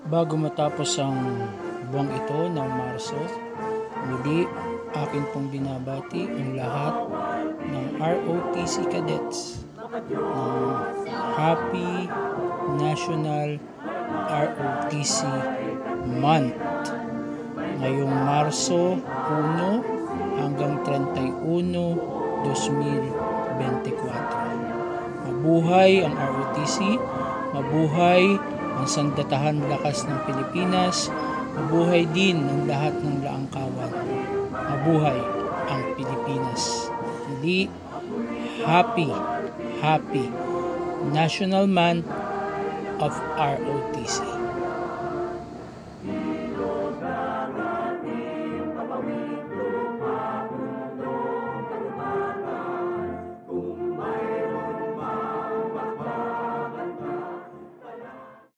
Bago matapos ang buwang ito ng Marso, muli akin pong binabati ang lahat ng ROTC cadets ng Happy National ROTC Month. Ngayong Marso 1 hanggang 31, 2024. Mabuhay ang ROTC, mabuhay ang Sandatahan Lakas ng Pilipinas, mabuhay din ang lahat ng laangkawan. Mabuhay ang Pilipinas. Hindi, Happy National Month of ROTC.